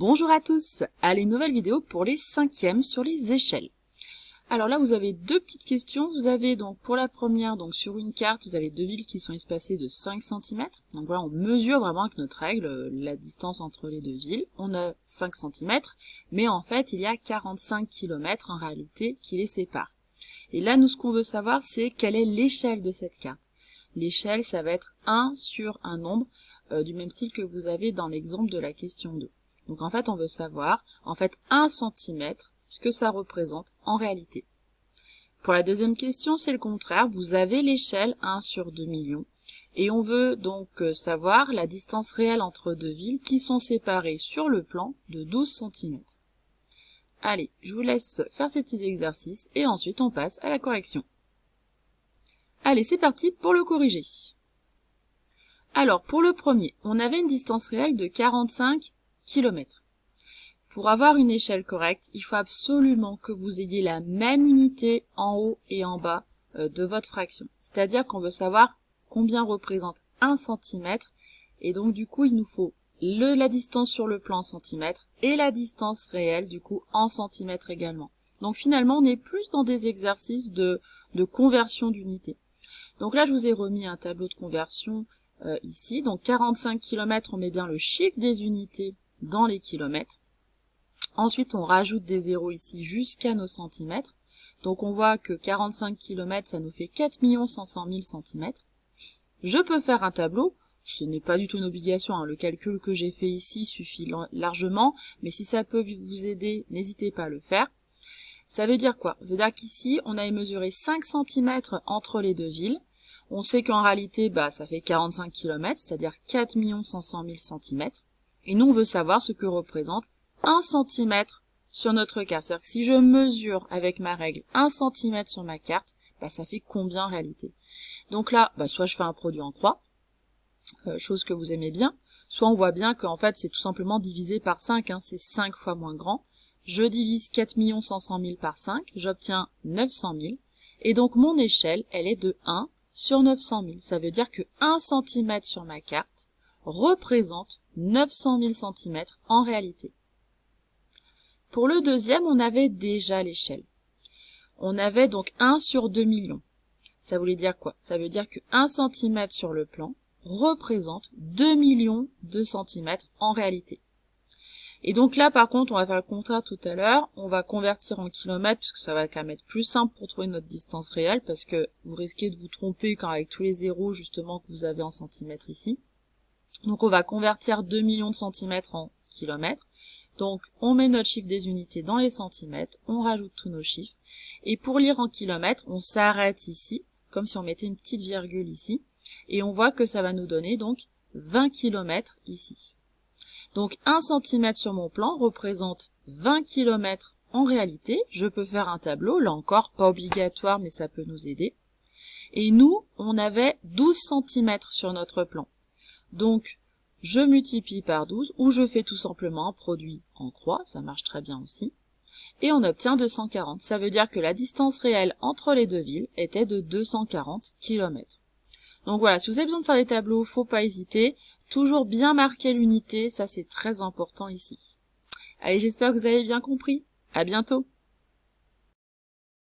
Bonjour à tous, allez, nouvelle vidéo pour les 5e sur les échelles. Alors là vous avez deux petites questions, vous avez donc pour la première, donc sur une carte, vous avez deux villes qui sont espacées de 5 cm. Donc voilà, on mesure vraiment avec notre règle la distance entre les deux villes. On a 5 cm, mais en fait il y a 45 km en réalité qui les séparent. Et là nous ce qu'on veut savoir c'est quelle est l'échelle de cette carte. L'échelle ça va être 1 sur un nombre du même style que vous avez dans l'exemple de la question 2. Donc en fait, on veut savoir, 1 cm, ce que ça représente en réalité. Pour la deuxième question, c'est le contraire. Vous avez l'échelle 1 sur 2 millions. Et on veut donc savoir la distance réelle entre deux villes qui sont séparées sur le plan de 12 cm. Allez, je vous laisse faire ces petits exercices et ensuite on passe à la correction. Allez, c'est parti pour le corriger. Alors, pour le premier, on avait une distance réelle de 45 km. Pour avoir une échelle correcte, il faut absolument que vous ayez la même unité en haut et en bas de votre fraction. C'est-à-dire qu'on veut savoir combien représente 1 cm et donc du coup il nous faut la distance sur le plan en centimètres et la distance réelle du coup en centimètres également. Donc finalement on est plus dans des exercices de conversion d'unités. Donc là je vous ai remis un tableau de conversion ici. Donc 45 km, on met bien le chiffre des unités dans les kilomètres. Ensuite, on rajoute des zéros ici jusqu'à nos centimètres. Donc on voit que 45 km, ça nous fait 4 500 000 centimètres. Je peux faire un tableau. Ce n'est pas du tout une obligation, hein. Le calcul que j'ai fait ici suffit largement. Mais si ça peut vous aider, n'hésitez pas à le faire. Ça veut dire quoi? C'est-à-dire qu'ici, on a mesuré 5 cm entre les deux villes. On sait qu'en réalité, ça fait 45 km, c'est-à-dire 4 500 000 centimètres. Et nous, on veut savoir ce que représente 1 cm sur notre carte. C'est-à-dire que si je mesure avec ma règle 1 cm sur ma carte, ça fait combien en réalité? Donc là, soit je fais un produit en croix, chose que vous aimez bien, soit on voit bien qu'en fait c'est tout simplement divisé par 5, c'est 5 fois moins grand. Je divise 4 500 000 par 5, j'obtiens 900 000, et donc mon échelle, elle est de 1 sur 900 000. Ça veut dire que 1 cm sur ma carte représente 900 000 cm en réalité. Pour le deuxième, on avait déjà l'échelle. On avait donc 1 sur 2 millions. Ça voulait dire quoi? Ça veut dire que 1 cm sur le plan représente 2 millions de centimètres en réalité. Et donc là, par contre, on va faire le contraire tout à l'heure. On va convertir en kilomètres, puisque ça va quand même être plus simple pour trouver notre distance réelle, parce que vous risquez de vous tromper quand avec tous les zéros, justement, que vous avez en centimètres ici. Donc on va convertir 2 millions de centimètres en kilomètres. Donc on met notre chiffre des unités dans les centimètres, on rajoute tous nos chiffres. Et pour lire en kilomètres, on s'arrête ici, comme si on mettait une petite virgule ici. Et on voit que ça va nous donner donc 20 km ici. Donc 1 cm sur mon plan représente 20 km en réalité. Je peux faire un tableau, là encore pas obligatoire mais ça peut nous aider. Et nous, on avait 12 cm sur notre plan. Donc je multiplie par 12 ou je fais tout simplement un produit en croix, ça marche très bien aussi. Et on obtient 240. Ça veut dire que la distance réelle entre les deux villes était de 240 km. Donc voilà, si vous avez besoin de faire des tableaux, faut pas hésiter. Toujours bien marquer l'unité, ça c'est très important ici. Allez, j'espère que vous avez bien compris. À bientôt.